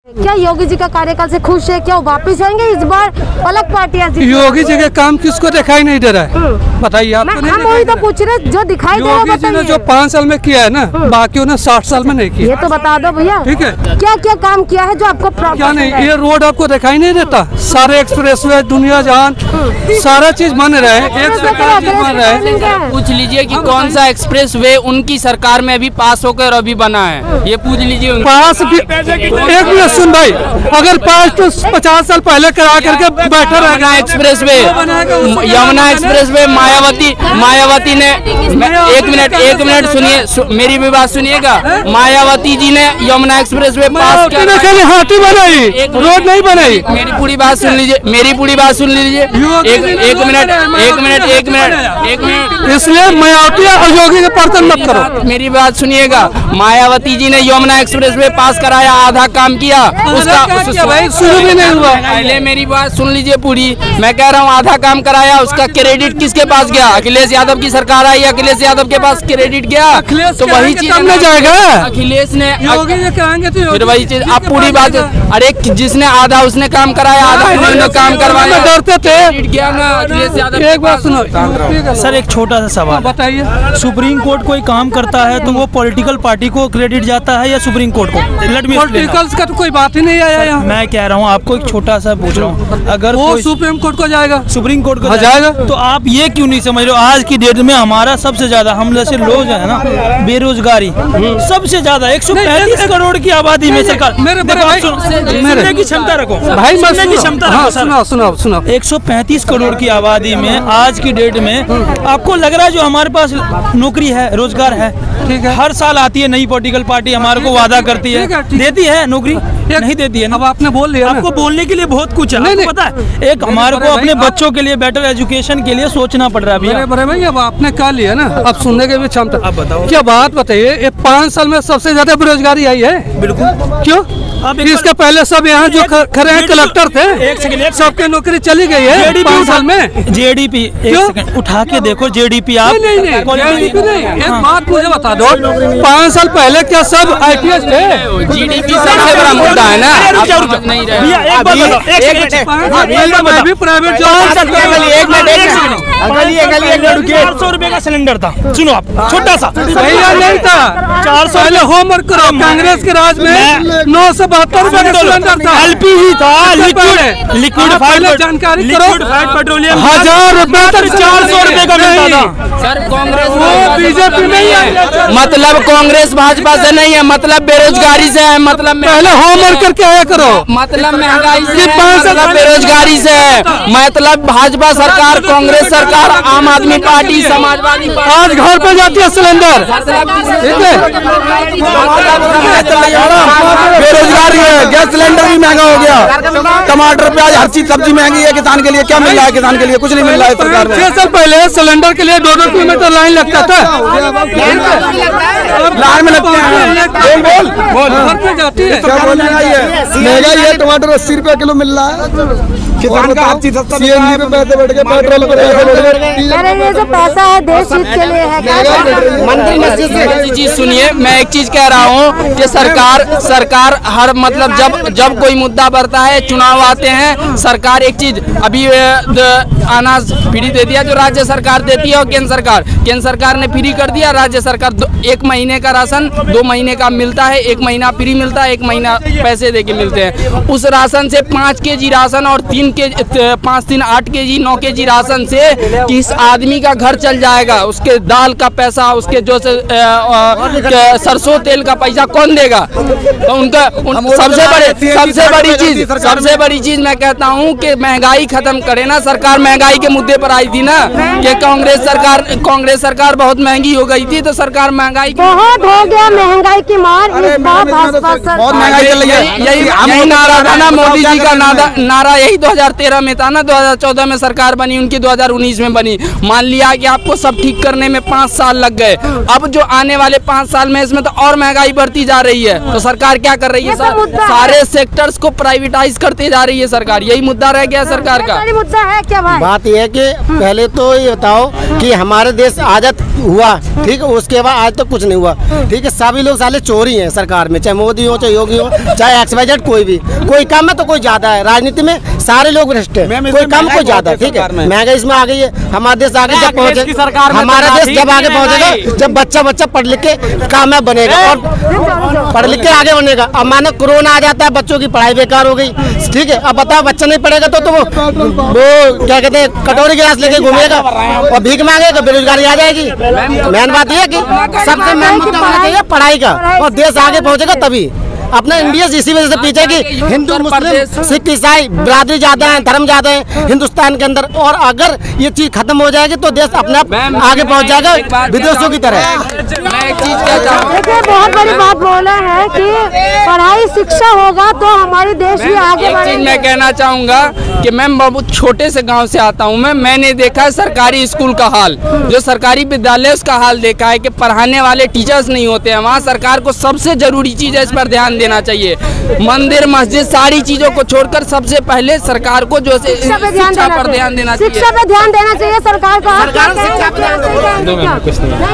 क्या योगी जी का कार्यकाल से खुश है? क्या वापस आएंगे इस बार अलग पार्टियां? योगी जी का काम किसको दिखाई नहीं दे रहा है, बताइए आप? हम वही तो पूछ रहे, जो दिखाई दे रहा है योगी जी ने जो 5 साल में किया है ना, बाकी उन्हें 60 साल में नहीं किया। ये तो बता दो भैया, ठीक है? क्या क्या काम किया है जो आपको क्या नहीं? ये रोड आपको दिखाई नहीं देता? सारे एक्सप्रेसवे, दुनिया जहान, सारा चीज बन रहा है, एक से एक चीज बन रहा है। पूछ लीजिए कि कौन सा एक्सप्रेसवे उनकी सरकार में अभी पास होकर अभी बना है, ये पूछ लीजिए। पास भी एक मिनट सुन भाई, अगर 5 तो 50 साल पहले करा करके बैठा रहेगा। एक्सप्रेसवे, यमुना एक्सप्रेसवे, मायावती ने एक मिनट सुनिए, मेरी भी बात सुनिएगा। मायावती जी ने यमुना एक्सप्रेसवे पास किया, खाली हाथी बनाई, रोड नहीं बनाई। मेरी पूरी बात सुन लीजिए, एक मिनट। इसलिए मायावती और योगी के पर्सन मत करो। मेरी बात सुनिएगा, मायावती जी ने यमुना एक्सप्रेसवे पास कराया, आधा काम किया, उसका शुरू भी नहीं हुआ। पहले मेरी बात सुन लीजिए पूरी, मैं कह रहा हूँ आधा काम कराया, उसका क्रेडिट किसके पास गया? अखिलेश यादव की सरकार आई, अखिलेश यादव के पास क्रेडिट गया, तो वही चीज में जाएगा। अखिलेश ने योगी जी कहेंगे तो फिर वही चीज। आप पूरी बात, अरे जिसने आधा उसने काम कराया, आधा उन्होंने काम करवाया, डरते थे गया ना अखिलेश यादव। एक बात सुनो सर, एक छोटा सा सवाल बताइए, सुप्रीम कोर्ट कोई काम करता है तो वो पॉलिटिकल पार्टी को क्रेडिट जाता है या सुप्रीम कोर्ट को? पॉलिटिकल्स का तो कोई बात ही नहीं आया यहाँ। मैं कह रहा हूँ आपको, एक छोटा सा पूछ रहा हूँ, अगर वो सुप्रीम कोर्ट को जाएगा, सुप्रीम कोर्ट को जाएगा, तो आप ये क्यों नहीं समझ रहे हो? आज की डेट में हमारा सबसे ज्यादा, हम जैसे लोग है ना, बेरोजगारी सबसे ज्यादा 135 करोड़ की आबादी में सरकार, मेरे सुनने की क्षमता रखो भाई, सुनने की क्षमता। सुनो 135 करोड़ की आबादी में आज की डेट में आपको लग रहा है जो हमारे पास नौकरी है, रोजगार है, ठीक है, हर साल आती है नई पॉलिटिकल पार्टी, हमारे को वादा करती है, देती है नौकरी, नहीं देती है ना। अब आपने बोल लिया, आपको बोलने के लिए बहुत कुछ है, आपको पता है। एक हमारे को अपने बच्चों के लिए बेटर एजुकेशन के लिए सोचना पड़ रहा है। बड़े भाई, अब आपने कहा लिया ना, अब सुनने के भी क्षमता। अब बताओ, क्या बात बताइए, ये 5 साल में सबसे ज्यादा बेरोजगारी आई है। बिल्कुल। क्यों? इसके पहले सब यहाँ जो खड़े हैं कलेक्टर थे, एक सेकंड, सबकी नौकरी चली गई है 5 साल में। जेडीपी, एक सेकंड उठा के देखो जेडीपी। आप नहीं, एक बात मुझे बता दो, 5 साल पहले क्या सब IPS थे? जीडीपी सबसे बड़ा मुद्दा है ना। नहीं भी प्राइवेट जॉब, 400 रुपए का सिलेंडर था। सुनो आप, छोटा सा नहीं था, 400। पहले होमवर्क करो, कांग्रेस के राज में 972 रुपए का सिलेंडर था, LPG था, लिक्विड जानकारी करो, पेट्रोलियम 1000 रुपए तक 400 रुपए का मिलता था। सर कांग्रेस बीजेपी नहीं है, मतलब कांग्रेस भाजपा से नहीं है, मतलब बेरोजगारी से है, मतलब पहले होमवर्क करके आया करो, मतलब महंगाई से, मतलब बेरोजगारी से है, मतलब भाजपा सरकार, कांग्रेस सरकार, आम आदमी पार्टी, समाजवादी पार्टी आज घर पे जाती है सिलेंडर, ठीक है? बेरोजगारी है, गैस सिलेंडर भी महंगा हो गया, टमाटर प्याज हर चीज सब्जी महंगी है। किसान के लिए क्या मिल रहा है? किसान के लिए कुछ नहीं मिल रहा है सरकार में। 6 साल पहले सिलेंडर के लिए 2-2 किलोमीटर लाइन लगता था, लाइन में लगते हैं। बोल घर पे जाती है, महंगाई है, टमाटर 80 रुपए किलो मिल रहा है, किसान का हर चीज सस्ता, CNG पे पैसे बढ़ गए, पेट्रोल पे पैसे बढ़ गए। ये जो पैसा है देश हित के लिए है। मंदिर मस्जिद से चीज सुनिए, मैं एक चीज कह रहा हूँ कि सरकार हर मतलब जब कोई मुद्दा बढ़ता है, चुनाव आते हैं, सरकार एक चीज अभी अनाज फ्री दे दिया जो राज्य सरकार देती है, और केंद्र सरकार ने फ्री कर दिया। राज्य सरकार 1 महीने का राशन 2 महीने का मिलता है, 1 महीना फ्री मिलता है, 1 महीना पैसे दे के मिलते हैं। उस राशन से 5 kg राशन और 5 3 8 kg 9 kg राशन से किस आदमी का घर चल जाएगा? उसके दाल का पैसा, उसके जो सरसों तेल का पैसा कौन देगा? तो उनका सबसे बड़ी चीज मैं कहता हूँ कि महंगाई खत्म करे ना सरकार। महंगाई के मुद्दे पर आई थी ना कि कांग्रेस सरकार बहुत महंगी हो गई थी, तो सरकार महंगाई बहुत हो गया, महंगाई की मार इस बार भाजपा बहुत महंगाई चल रही है। यही नारा था ना मोदी जी का नारा, यही 2013 में था ना, 2014 में सरकार बनी उनकी, 2019 में बनी। मान लिया कि आपको सब ठीक करने में 5 साल लग गए, अब जो आने वाले 5 साल में इसमें तो और महंगाई बढ़ती जा रही है। तो सरकार क्या कर रही है? सारे सेक्टर्स को प्राइवेटाइज करते जा रही है सरकार। यही मुद्दा रह गया सरकार का। मुद्दा है क्या भाई? बात यह है कि पहले तो ये बताओ कि हमारे देश आजाद हुआ, ठीक है, उसके बाद आज तक कुछ नहीं हुआ, ठीक है। सभी लोग साले चोरी हैं सरकार में, चाहे मोदी हो, चाहे योगी हो, चाहे XYZ, कोई भी, कोई कम है तो कोई ज्यादा है। राजनीति में सारे लोग भ्रष्ट हैं, कोई कम कोई ज्यादा, ठीक है। महंगाई इसमें आ गई है। हमारा देश आगे जब पहुंचे, हमारा देश जब आगे पहुंचेगा जब बच्चा पढ़ लिख के कामयाब बनेगा और पढ़ लिख के आगे बनेगा। अब मानो कोरोना आ जाता है, बच्चों की पढ़ाई बेकार हो गई, ठीक है। अब बताओ बच्चा नहीं पढ़ेगा तो वो क्या कहते हैं, कटोरी गिलास लेके घूमेगा और भीख मांगेगा, बेरोजगारी आ जाएगी। मेन बात यह है कि सबसे मेन मुद्दा होना चाहिए पढ़ाई का, और देश आगे पहुंचेगा तभी। अपना इंडिया इसी वजह से पीछे कि हिंदू, मुस्लिम, सिख, ईसाई बिरादरी ज्यादा है, धर्म ज्यादा है हिंदुस्तान के अंदर, और अगर ये चीज खत्म हो जाएगी तो देश अपने आप आगे पहुंच जाएगा विदेशों की तरह। देखिए बहुत बड़ी बात बोला है कि पढ़ाई शिक्षा होगा तो हमारे देश भी आगे बढ़ेगा। मैं कहना चाहूँगा कि मैं बहुत छोटे से गांव से आता हूँ, मैंने देखा है सरकारी स्कूल का हाल, जो सरकारी विद्यालय उसका हाल देखा है कि पढ़ाने वाले टीचर्स नहीं होते हैं वहाँ। सरकार को सबसे जरूरी चीज़ है, इस पर ध्यान देना चाहिए। मंदिर मस्जिद सारी चीजों को छोड़कर सबसे पहले सरकार को जो शिक्षा पर ध्यान देना चाहिए। शिक्षा पे ध्यान देना चाहिए सरकार को। नहीं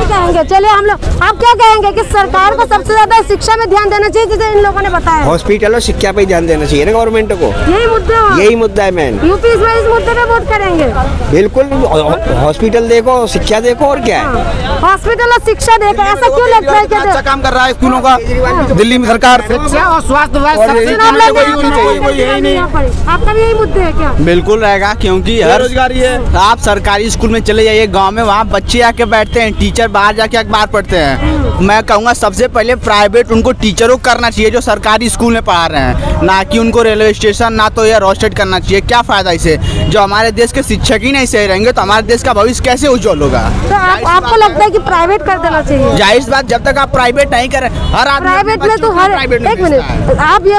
कहेंगे, चलिए हम लोग, आप क्या कहेंगे कि सरकार को सबसे ज्यादा शिक्षा में ध्यान देना चाहिए, जैसे इन लोगों ने बताया? हॉस्पिटल और शिक्षा पे ध्यान देना चाहिए ना गवर्नमेंट को। यही मुद्दा है मैन। यूपी इस मुद्दे पे वोट करेंगे? बिल्कुल, हॉस्पिटल देखो, शिक्षा देखो, और क्या है। हॉस्पिटल और शिक्षा देखो, ऐसा क्यों लगता है? अच्छा काम कर रहा है स्कूलों का दिल्ली में सरकार। शिक्षा और स्वास्थ्य आपका भी यही मुद्दे है क्या? बिल्कुल रहेगा, क्योंकि बेरोजगारी है। आप सरकारी स्कूल में चले जाइए गांव में, वहाँ बच्चे आके बैठते हैं, टीचर बाहर जाके अखबार पढ़ते हैं। मैं कहूँगा सबसे पहले प्राइवेट उनको टीचरों को करना चाहिए जो सरकारी स्कूल में पढ़ा रहे हैं, ना कि उनको रेलवे स्टेशन, ना तो ये रोस्टेड करना चाहिए। क्या फायदा इसे? जो हमारे देश के शिक्षक ही नहीं सही रहेंगे तो हमारे देश का भविष्य कैसे उज्जवल होगा? तो आपको लगता है कि प्राइवेट कर देना चाहिए? जाहिर बात, जब तक आप प्राइवेट नहीं करें, हर आदमी प्राइवेट में तो हर एक मिनट, आप ये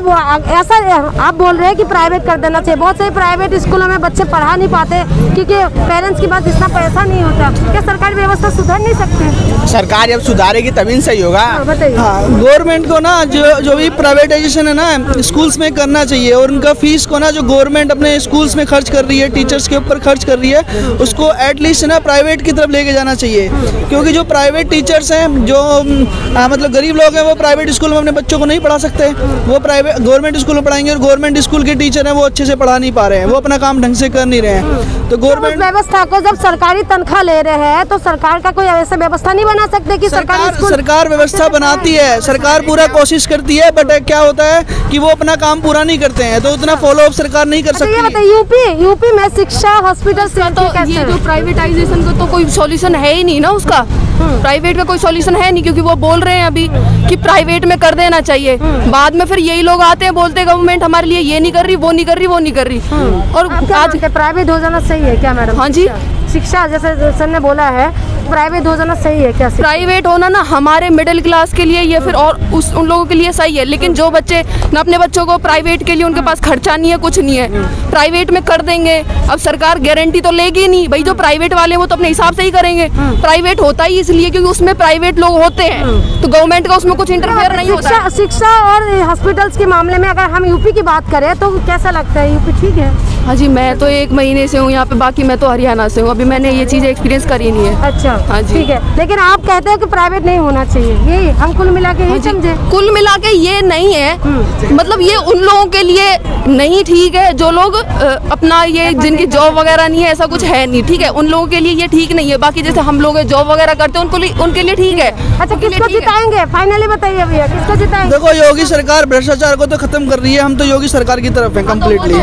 ऐसा आप बोल रहे हैं कि प्राइवेट कर देना चाहिए। बहुत सारे प्राइवेट स्कूलों में बच्चे पढ़ा नहीं पाते क्योंकि पेरेंट्स के पास इतना पैसा नहीं होता। क्या सरकारी व्यवस्था सुधार नहीं सकते? सरकार जब सुधारेगी तभी सही होगा। बताइए। गवर्नमेंट को ना जो भी प्राइवेटाइजेशन है ना स्कूल्स में करना चाहिए, और उनका फीस को ना जो गवर्नमेंट अपने स्कूल्स में खर्च कर रही है, टीचर्स के ऊपर खर्च कर रही है, उसको एटलीस्ट ना प्राइवेट की तरफ लेके जाना चाहिए। क्योंकि जो प्राइवेट टीचर्स हैं, जो मतलब गरीब लोग हैं, वो प्राइवेट स्कूल में अपने बच्चों को नहीं पढ़ा सकते, वो प्राइवेट गवर्नमेंट स्कूल में पढ़ाएंगे, और गवर्नमेंट स्कूल के टीचर हैं वो अच्छे से पढ़ा नहीं पा रहे हैं, वो अपना काम ढंग से कर नहीं रहे हैं। तो गवर्नमेंट व्यवस्था को जब सरकारी तनख्वाह ले रहे हैं तो सरकार का कोई ऐसा व्यवस्था नहीं बना सकते कि सरकार व्यवस्था बनाती है, सरकार पूरा कोशिश करती है, बट क्या होता है कि वो अपना काम पूरा नहीं करते हैं, तो उतना फॉलो अप सरकार नहीं कर सकती। ये बताइए यूपी में शिक्षा हॉस्पिटल से तो ये जो प्राइवेटाइजेशन का तो कोई सॉल्यूशन है ही नहीं ना, उसका प्राइवेट का कोई सॉल्यूशन है नहीं, क्योंकि वो बोल रहे हैं अभी कि प्राइवेट में कर देना चाहिए। बाद में फिर यही लोग आते हैं, बोलते हैं गवर्नमेंट हमारे लिए ये नहीं कर रही, वो नहीं कर रही, वो नहीं कर रही। और आज प्राइवेट हो जाना सही है क्या मैडम? हाँ जी, शिक्षा जैसे सर ने बोला है प्राइवेट हो जाना सही है क्या? प्राइवेट होना ना हमारे मिडिल क्लास के लिए या फिर और उन लोगों के लिए सही है, लेकिन जो बच्चे ना अपने बच्चों को प्राइवेट के लिए उनके पास खर्चा नहीं है, कुछ नहीं है, प्राइवेट में कर देंगे। अब सरकार गारंटी तो लेगी नहीं भाई, जो प्राइवेट वाले वो तो अपने हिसाब से ही करेंगे। प्राइवेट होता ही इसलिए क्योंकि उसमें प्राइवेट लोग होते हैं, तो गवर्नमेंट का उसमें कुछ इंटरफेयर नहीं होता। शिक्षा और हॉस्पिटल्स के मामले में अगर हम यूपी की बात करें तो कैसा लगता है? यूपी ठीक है? हाँ जी, मैं तो 1 महीने से हूँ यहाँ पे, बाकी मैं तो हरियाणा से हूँ, अभी मैंने ये चीज़ एक्सपीरियंस करी नहीं है। अच्छा, हाँ जी, ठीक है। लेकिन आप कहते हैं कि प्राइवेट नहीं होना चाहिए, यही हम कुल मिला के यही समझे? कुल मिला के ये नहीं है, मतलब ये उन लोगों के लिए नहीं ठीक है जो लोग अपना ये जिनकी जॉब वगैरह नहीं है, ऐसा कुछ है नहीं, ठीक है, उन लोगों के लिए ये ठीक नहीं है। बाकी जैसे हम लोग जॉब वगैरह करते हैं उनके लिए ठीक है। अच्छा, किसको जिताएंगे फाइनली बताइए भैया, किसको जिताएंगे? देखो, योगी सरकार भ्रष्टाचार को तो खत्म कर रही है, हम तो योगी सरकार की तरफ है कम्प्लीटली।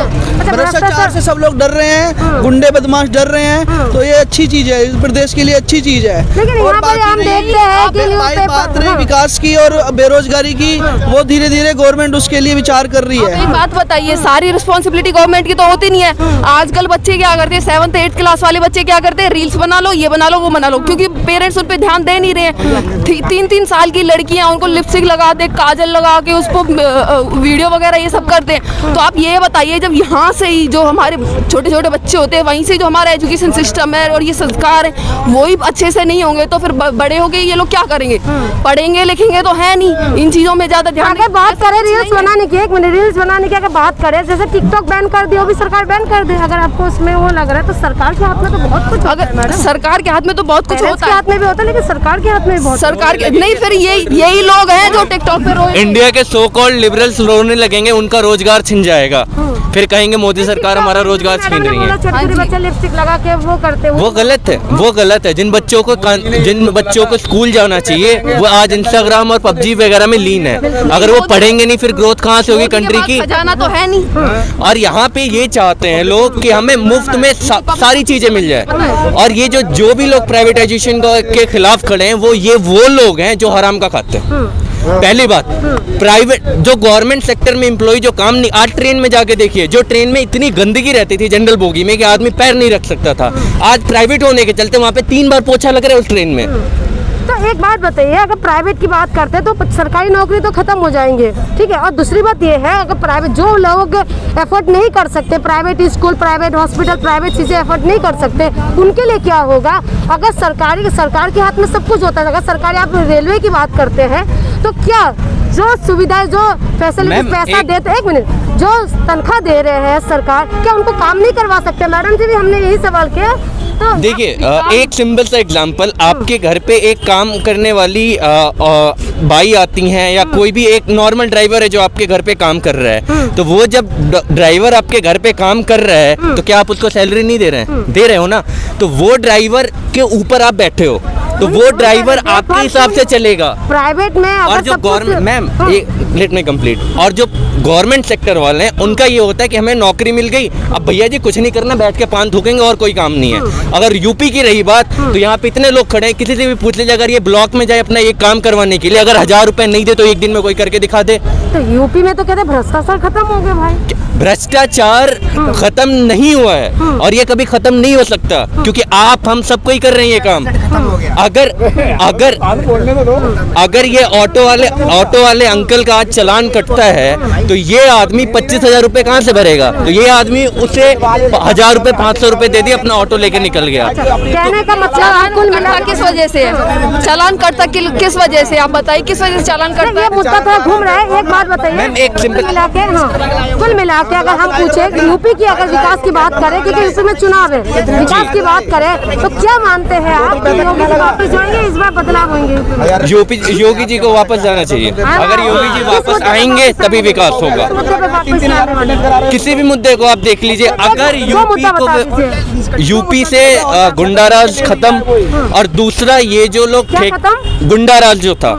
भ्रष्टाचार से सब लोग डर रहे हैं, गुंडे बदमाश डर रहे हैं, तो ये अच्छी चीज है, इस प्रदेश के लिए अच्छी चीज है। और हम देखते हैं कि बात रही विकास की और बेरोजगारी की, वो धीरे धीरे गवर्नमेंट उसके लिए विचार कर रही है। एक बात बताइए, सारी रिस्पॉन्सिबिलिटी गवर्नमेंट की तो होती नहीं है। आजकल बच्चे क्या करते हैं, 7th 8th क्लास वाले बच्चे क्या करते हैं, रील्स बना लो, ये बना लो, वो बना लो, क्योंकि पेरेंट्स उन पे ध्यान दे नहीं रहे हैं। 3-3 साल की लड़कियां, उनको लिपस्टिक लगा दे, काजल लगा के उसको वीडियो वगैरह ये सब करते हैं। तो आप ये बताइए, जब यहाँ से ही जो जो हमारे छोटे छोटे बच्चे होते हैं वहीं से जो हमारा एजुकेशन सिस्टम है और ये संस्कार है वो ही अच्छे से नहीं होंगे तो फिर बड़े हो गए ये लोग क्या करेंगे, पढ़ेंगे लिखेंगे तो है नहीं, इन चीज़ों में ज़्यादा ध्यान। अगर बात करें रील्स बनाने की, एक मिनट, रील्स बनाने की अगर बात करें, जैसे टिकटॉक बैन कर दिया, वो भी सरकार बैन कर दे, अगर आपको उसमें वो लग रहा है तो सरकार के हाथ में तो बहुत कुछ, अगर सरकार के हाथ में तो बहुत कुछ होता है, हाथ में भी होता है, लेकिन सरकार के हाथ में भी बहुत, सरकार के नहीं, फिर यही लोग हैं जो टिकटॉक पे रोए। इंडिया के सो कॉल्ड लिबरल्स रोने लगेंगे, उनका रोजगार छिन जाएगा, फिर कहेंगे मोदी सरकार हमारा रोजगार छीन रही है। छोटे बच्चे लिपस्टिक लगा के वो करते हैं, वो गलत है, वो गलत है। जिन बच्चों को स्कूल जाना चाहिए वो आज इंस्टाग्राम और पबजी वगैरह में लीन है। अगर वो पढ़ेंगे नहीं फिर ग्रोथ कहाँ से होगी कंट्री की? जाना तो है नहीं। और यहाँ पे ये चाहते हैं लोग कि हमें मुफ्त में सारी चीजें मिल जाए, और ये जो भी लोग प्राइवेटाइजेशन के खिलाफ खड़े हैं वो लोग हैं जो हराम का खाते हैं। पहली बात, प्राइवेट जो गवर्नमेंट सेक्टर में एम्प्लॉय जो काम नहीं, आज ट्रेन में जाके देखिए, जो ट्रेन में इतनी गंदगी रहती थी जनरल बोगी में कि आदमी पैर नहीं रख सकता था, आज प्राइवेट होने के चलते वहाँ पे 3 बार पोछा लग रहा है उस ट्रेन में। तो एक बात बताइए, अगर प्राइवेट की बात करते हैं तो सरकारी नौकरी तो खत्म हो जाएंगे, ठीक है, और दूसरी बात ये है अगर प्राइवेट जो लोग एफर्ट नहीं कर सकते, private school, private hospital, private चीजें एफर्ट नहीं कर सकते, उनके लिए क्या होगा? अगर सरकार के हाथ में सब कुछ होता है, अगर सरकारी आप रेलवे की बात करते हैं तो क्या जो सुविधाएं जो फैसिलिटी पैसा देते, एक मिनट, जो तनख्वाह दे रहे हैं सरकार, क्या उनको काम नहीं करवा सकते? मैडम जी भी हमने यही सवाल किया। तो देखिए एक सिंपल सा एग्जांपल, आपके घर पे एक काम करने वाली बाई आती हैं या कोई भी एक नॉर्मल ड्राइवर है जो आपके घर पे काम कर रहा है, तो वो जब ड्राइवर आपके घर पे काम कर रहा है तो क्या आप उसको सैलरी नहीं दे रहे हैं? दे रहे हो ना। तो वो ड्राइवर के ऊपर आप बैठे हो तो वो ड्राइवर आपके हिसाब से चलेगा। प्राइवेट में और जो government, ma'am let me complete, और जो गवर्नमेंट सेक्टर वाले हैं उनका ये होता है कि हमें नौकरी मिल गई, अब भैया जी कुछ नहीं करना, बैठ के पान थूकेंगे और कोई काम नहीं है। अगर यूपी की रही बात तो यहाँ पे इतने लोग खड़े हैं, किसी से भी पूछ लीजिए, अगर ये ब्लॉक में जाए अपना एक काम करवाने के लिए, अगर 1000 रुपए नहीं दे तो एक दिन में कोई करके दिखा दे। तो यूपी में तो कहते भ्रष्टाचार खत्म हो गया भाई। भ्रष्टाचार खत्म नहीं हुआ है और ये कभी खत्म नहीं हो सकता, क्योंकि आप हम सबको ही कर रहे हैं ये काम। अगर ये ऑटो वाले अंकल का आज चालान कटता है तो ये आदमी 25,000 रुपए कहाँ से भरेगा? तो ये आदमी उसे 1000 रुपए 500 रुपए दे दिए, अपना ऑटो लेके निकल गया। कहने का मतलब कुल मिला किस वजह से चालान कटता, किस वजह से? आप बताइए किस वजह से चालान कटता है? ये मुद्दा थोड़ा घूम रहा है। एक बात बताइए, कुल मिला के अगर हम पूछे यूपी की अगर विकास की बात करें, क्योंकि इसमें चुनाव है, विकास की बात करें तो क्या मानते हैं आप? योगी जी वापस जाएंगे, इस बार बदलाव होंगे? योगी जी को वापस जाना चाहिए। अगर योगी जी वापस आएंगे तभी विकास होगा। किसी भी मुद्दे को आप देख लीजिए, अगर यूपी से गुंडाराज खत्म, और दूसरा ये जो लोग गुंडाराज जो था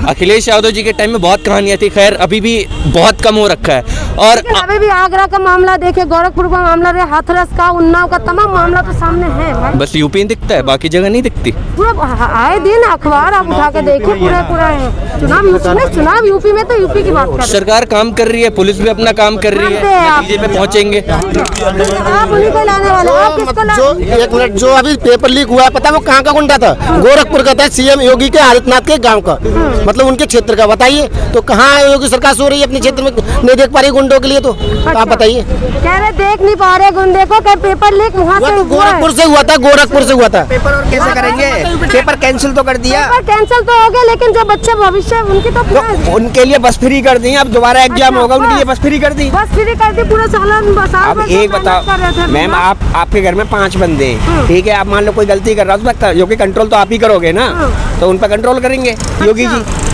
अखिलेश यादव जी के टाइम में बहुत कहानियां थी, खैर अभी भी बहुत कम हो रखा है। और अभी भी आगरा का मामला देखे, गोरखपुर का मामला रहे, हाथरस का, उन्नाव का, तमाम मामला तो सामने है भाई। बस यूपी में दिखता है, बाकी जगह नहीं दिखती। पूरा आए दिन अखबार आप उठा के देखिए, पूरा है चुनाव यूपी में। तो यूपी की बात कर, सरकार काम कर रही है, पुलिस भी अपना काम कर रही है, नतीजे पे पहुंचेंगे। आप उन्हीं को लाने वाले, आप किसको? जो एक मिनट, जो अभी पेपर लीक हुआ है, पता वो कहाँ का गुंडा था? गोरखपुर का था, सीएम योगी के आदित्यनाथ के गाँव का, मतलब उनके क्षेत्र का। बताइए तो कहाँ योगी सरकार सो रही है अपने क्षेत्र में? नहीं देख पा रही गुंडों के लिए, तो आप बताइए। कह रहे देख नहीं पा रहे गुंडे को, क्या पेपर लीक वहाँ से गोरखपुर से हुआ था, गोरखपुर से हुआ था। पेपर और कैसे करेंगे? पेपर कैंसिल तो कर दिया, पेपर कैंसिल तो हो गया, लेकिन जो बच्चे भविष्य उनकी तो उनके लिए बस फ्री कर दी। अब दोबारा एग्जाम होगा, उनके लिए बस फ्री कर दी, बस फ्री कर दी पूरा साल। अब एक बताओ मैम, आपके घर में 5 बंदे हैं, ठीक है, आप मान लो कोई गलती कर रहा है, जो कि कंट्रोल तो आप ही करोगे ना, तो उन पर कंट्रोल करेंगे योगी जी।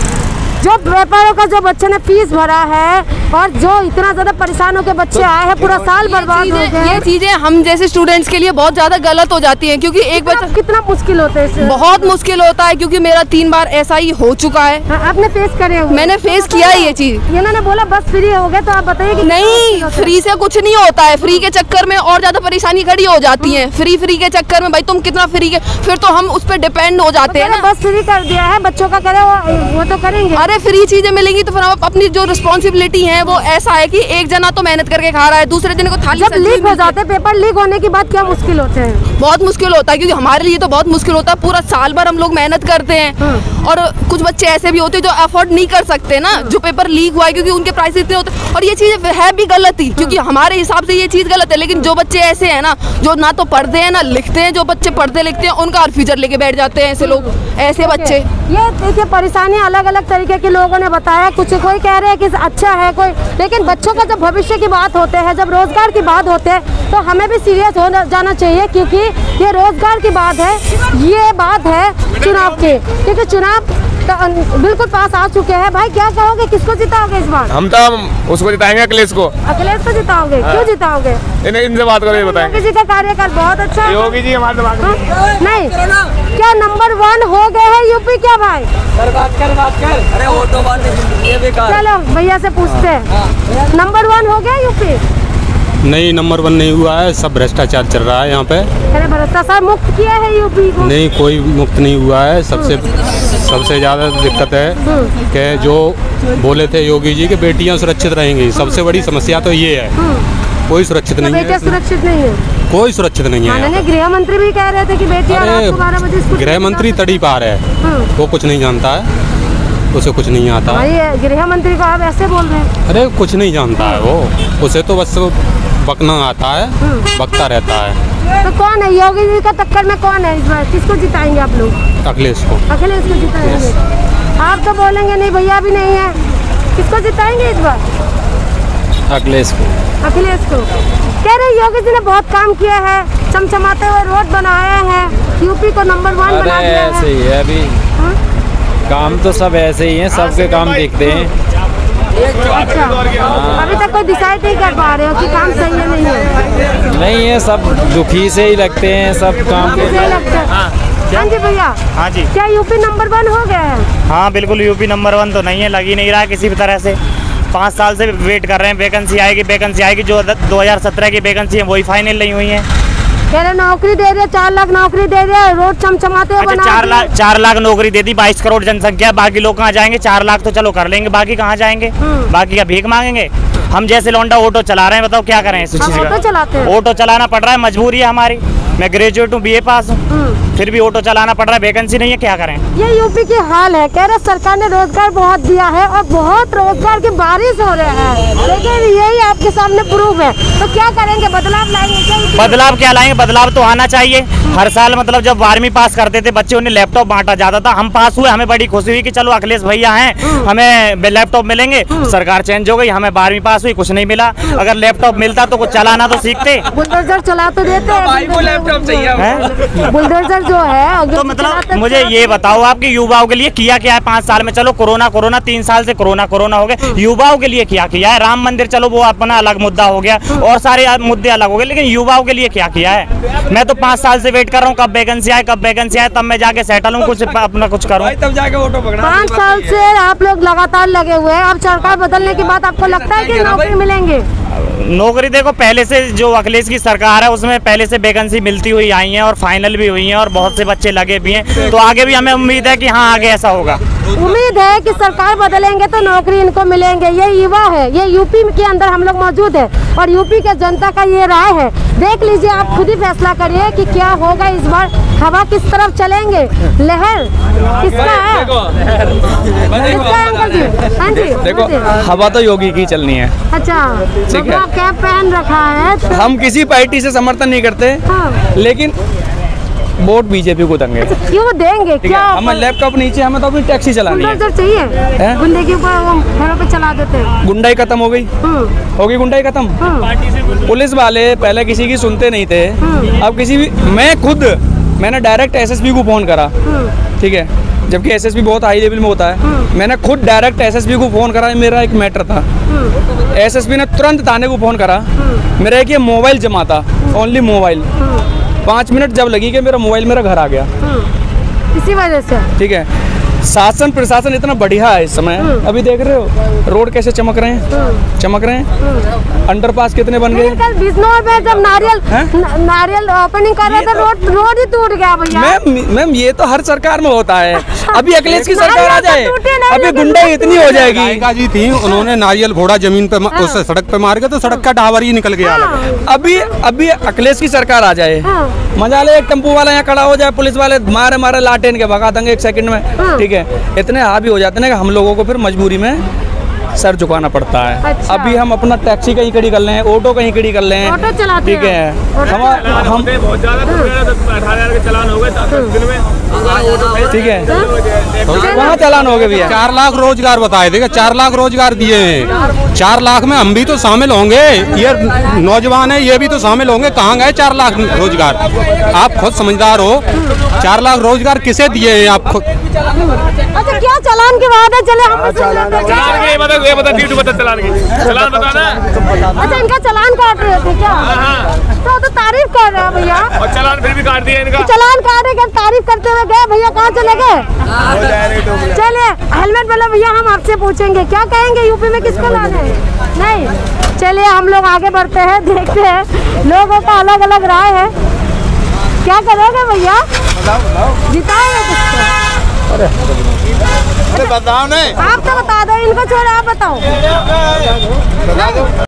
जो व्यापारों का जो बच्चे ने फीस भरा है और जो इतना ज्यादा परेशान होकर बच्चे आए हैं, पूरा साल बर्बाद हो गया। ये चीजें हम जैसे स्टूडेंट्स के लिए बहुत ज्यादा गलत हो जाती हैं, क्योंकि एक बच्चा कितना मुश्किल होता है, बहुत मुश्किल होता है, क्योंकि मेरा 3 बार ऐसा ही हो चुका है। आपने फेस करे? मैंने फेस किया है ये चीज। इन्होंने बोला बस फ्री हो गया, तो आप बताइए कि नहीं, फ्री से कुछ नहीं होता है। फ्री के चक्कर में और ज्यादा परेशानी खड़ी हो जाती है। फ्री के चक्कर में भाई तुम कितना फ्री के, फिर तो हम उस पर डिपेंड हो जाते हैं ना। बस फ्री कर दिया है, बच्चों का करे वो तो करेंगे। अरे हमें फ्री चीजें मिलेंगी तो फिर हम अपनी जो रिस्पॉन्सिबिलिटी है वो ऐसा है कि एक जना तो मेहनत करके खा रहा है, दूसरे दिन को थाली जब लीक हो जाते हैं, पेपर लीक होने के बाद क्या मुश्किल होते हैं? बहुत मुश्किल होता है, क्योंकि हमारे लिए तो बहुत मुश्किल होता है। पूरा साल भर हम लोग मेहनत करते हैं और कुछ बच्चे ऐसे भी होते हैं जो अफोर्ड नहीं कर सकते ना, जो पेपर लीक हुआ है, क्योंकि उनके प्राइस इतने होते हैं। और ये चीज है भी गलत ही, क्योंकि हमारे हिसाब से ये चीज गलत है। लेकिन जो बच्चे ऐसे हैं ना, जो ना तो पढ़ते हैं ना लिखते हैं, जो बच्चे पढ़ते लिखते हैं उनका फ्यूचर लेके बैठ जाते हैं ऐसे लोग, ऐसे बच्चे। ये देखिए परेशानी अलग अलग तरीके के लोगों ने बताया, कुछ कोई कह रहे हैं कि अच्छा है कोई, लेकिन बच्चों का जब भविष्य की बात होते हैं, जब रोजगार की बात होते हैं तो हमें भी सीरियस हो जाना चाहिए, क्योंकि ये रोजगार की बात है, ये बात है चुनाव की, क्योंकि चुनाव तो बिल्कुल पास आ चुके हैं। भाई क्या कहोगे, किसको जिताओगे इस बार? हम तो उसको जिताएंगे, अखिलेश को। अखिलेश को जिताओगे? क्यों जिताओगे? इनसे बात करो, ये बताएंगे। योगी जी का कार्यकाल बहुत अच्छा है। योगी जी हमारे दिमाग में नहीं, क्या नंबर 1 हो गए हैं यूपी क्या भाई? बात कर। अरे ऑटो बात ये बेकार। चलो भैया से पूछते हैं, नंबर 1 हो गया यूपी? नहीं, नंबर 1 नहीं हुआ है, सब भ्रष्टाचार चल रहा है यहाँ पे। अरे भ्रष्टाचार मुक्त किया है यूपी को? नहीं, कोई मुक्त नहीं हुआ है। सबसे ज़्यादा दिक्कत है कि जो बोले थे योगी जी कि बेटियां सुरक्षित रहेंगी, सबसे बड़ी समस्या तो ये है, कोई सुरक्षित नहीं है। बेटियां सुरक्षित नहीं है? कोई सुरक्षित नहीं है। माननीय गृह मंत्री भी कह रहे थे कि बेटियां रात को 12 बजे स्कूल। गृह मंत्री तड़ी पार है, वो कुछ नहीं जानता है, उसे कुछ नहीं आता। भाई गृह मंत्री को आप ऐसे बोल रहे हैं? अरे कुछ नहीं जानता है वो, उसे तो बस बकना आता है, बकता रहता है। तो कौन है योगी जी का टक्कर में, कौन है इस बार, किसको जिताएंगे आप लोग? अखिलेश को। अखिलेश को जिताएंगे? आप तो बोलेंगे नहीं भैया भी नहीं है, किसको जिताएंगे इस बार? अखिलेश को। अखिलेश को कह रहे योगी जी ने बहुत काम किया है, चमचमाते हुए रोड बनाया है, यूपी को नंबर 1 बना दिया है। ऐसे ही है अभी, काम तो सब ऐसे ही हैं, सबके काम दिखते हैं। अच्छा, अभी तक कोई डिसाइड नहीं कर पा रहे हो कि काम सही है नहीं है? नहीं है, सब दुखी से ही लगते हैं, सब काम से ही लगता है। हाँ जी भैया। हाँ जी। क्या यूपी नंबर 1 हो गया है? हाँ बिल्कुल, यूपी नंबर 1 तो नहीं है, लग ही नहीं रहा है किसी भी तरह से। 5 साल से वेट कर रहे हैं, वैकेंसी आएगी, जो 2017 की वैकेंसी है वही फाइनल नहीं हुई है। कह रहे नौकरी दे रहे, 4 लाख नौकरी दे रहे, रोड चमचमाते हुए बना। 4 लाख नौकरी दे दी, 22 करोड़ जनसंख्या, बाकी लोग कहाँ जाएंगे? 4 लाख तो चलो कर लेंगे, बाकी कहाँ जाएंगे? बाकी क्या भीख मांगेंगे? हम जैसे लौंडा ऑटो चला रहे हैं, बताओ क्या करें इस चीज का? ऑटो चलाते हैं? ऑटो चलाना पड़ रहा है, मजबूरी है हमारी। मैं ग्रेजुएट हूँ, BA पास हूँ, फिर भी ऑटो चलाना पड़ रहा है, वैकेंसी नहीं है, क्या करें? ये यूपी की हाल है। कह रहे सरकार ने रोजगार बहुत दिया है और बहुत रोजगार की बारिश हो रहा है, लेकिन यही आपके सामने प्रूफ है। तो क्या करेंगे, बदलाव लाएंगे क्या? बदलाव क्या लाएंगे? बदलाव तो आना चाहिए। हर साल मतलब जब 12वीं पास करते थे बच्चे, उन्हें लैपटॉप बांटा जाता था, हम पास हुए, हमें बड़ी खुशी हुई कि चलो अखिलेश भैया हैं, हमें लैपटॉप मिलेंगे। सरकार चेंज हो गई, हमें 12वीं पास हुई, कुछ नहीं मिला। अगर लैपटॉप मिलता तो कुछ चलाना तो सीखते। बुलडोजर चला तो देते हैं, लैपटॉप चाहिए। बुलडोजर जो है तो मतलब मुझे ये बताओ, आपके युवाओं के लिए किया क्या है 5 साल में? चलो कोरोना 3 साल से कोरोना हो गए, युवाओं के लिए क्या किया है? राम मंदिर चलो वो अपना अलग मुद्दा हो गया, और सारे मुद्दे अलग हो गए, लेकिन युवाओं के लिए क्या किया है? मैं तो 5 साल से वेट कर रहा हूँ, कब वैकेंसी आए, तब मैं जाके सेटल हूँ, कुछ अपना कुछ करूँ, तब जाके ऑटो पकड़ा। 5 साल से आप लोग लगातार लगे हुए हैं, अब सरकार बदलने के बाद आपको लगता है कि नौकरी मिलेंगे? नौकरी देखो, पहले से जो अखिलेश की सरकार है उसमें पहले से वैकेंसी मिलती हुई आई है और फाइनल भी हुई है और बहुत से बच्चे लगे भी हैं, तो आगे भी हमें उम्मीद है कि हाँ आगे ऐसा होगा। उम्मीद है कि सरकार बदलेंगे तो नौकरी इनको मिलेंगे। ये युवा है, ये यूपी के अंदर हम लोग मौजूद है और यूपी के जनता का ये राय है। देख लीजिए, आप खुद ही फैसला करिए कि क्या होगा इस बार, हवा किस तरफ चलेंगे, लहर किसका है? अंकल जी, हाँ जी देखो, हवा तो योगी की चलनी है। अच्छा, ठीक है, कैप पहन रखा है तो... हम किसी पार्टी से समर्थन नहीं करते, लेकिन वोट बीजेपी को देंगे। क्यों देंगे? क्या हमें लैपटॉप नीचे, हमें तो अपनी टैक्सी चलानी है। चाहिए गुंडे के ऊपर घरों पे चला देते हैं। गुंडाई खत्म हो गई, होगी गुंडाई खत्म। पुलिस वाले पहले किसी की सुनते नहीं थे, अब किसी भी, मैंने डायरेक्ट SSP को फोन करा, ठीक है, जबकि SSP बहुत हाई लेवल में होता है, मैंने खुद डायरेक्ट SSP को फोन करा। मेरा एक मैटर था, SSP ने तुरंत थाने को फोन करा। मेरा एक ये मोबाइल जमा था, ओनली मोबाइल, 5 मिनट जब लगी कि मेरा मोबाइल मेरा घर आ गया, इसी वजह से। ठीक है, शासन प्रशासन इतना बढ़िया है इस समय। अभी देख रहे हो रोड कैसे चमक रहे हैं, अंडरपास कितने बन गए। कल बिजनौर में जब नारियल ओपनिंग कर रहे थे रोड ही टूट गया भैया। मैम ये तो हर सरकार में होता है। अभी अखिलेश की सरकार आ जाए, अभी गुंडाई इतनी हो जाएगी। जी थी, उन्होंने नारियल फोड़ा जमीन पे, उस सड़क पे मार के तो सड़क का टावर ही निकल गया। अभी अखिलेश की सरकार आ जाए, मजा ले, एक टेम्पो वाला यहाँ खड़ा हो जाए, पुलिस वाले मारे लाटेन के भगा देंगे 1 सेकंड में। ठीक है, इतने हावी हो जाते हैं कि हम लोगों को फिर मजबूरी में सर झुकाना पड़ता है। अच्छा। अभी हम अपना टैक्सी कहीं खड़ी कर लें, ऑटो कहीं खड़ी कर लें, ऑटो चलाते हैं। ठीक है, हम बहुत ज्यादा 18,000 के चालान हो गए 10 दिन में। ठीक है, वहाँ चालान हो गए भैया। 4 लाख रोजगार बताए थे, 4 लाख रोजगार दिए हैं। 4 लाख में हम भी तो शामिल होंगे, ये नौजवान है ये भी तो शामिल होंगे। कहाँ गए 4 लाख रोजगार? आप खुद समझदार हो, 4 लाख रोजगार किसे दिए हैं आप खुद? अच्छा, क्या चालान की बात है? चले हम ये बता ड्यूटी बता चलान बताना। अच्छा, इनका चालान काट रहे थे क्या? तो तारीफ कर रहे हैं भैया, और चालान फिर भी काट दिया इनका। चालान काटे के तारीफ करते हुए गए भैया, कहाँ चले गए? चलिए हेलमेट वाला भैया हम आपसे पूछेंगे, क्या कहेंगे यूपी में किसको लाना है? नहीं, चलिए हम लोग आगे बढ़ते हैं, देखते हैं लोगों का अलग अलग राय है। क्या करोगे भैया? जिताएंगे किसको? बताओ नहीं, आप तो बता दो, इनको छोड़ आप बताओ।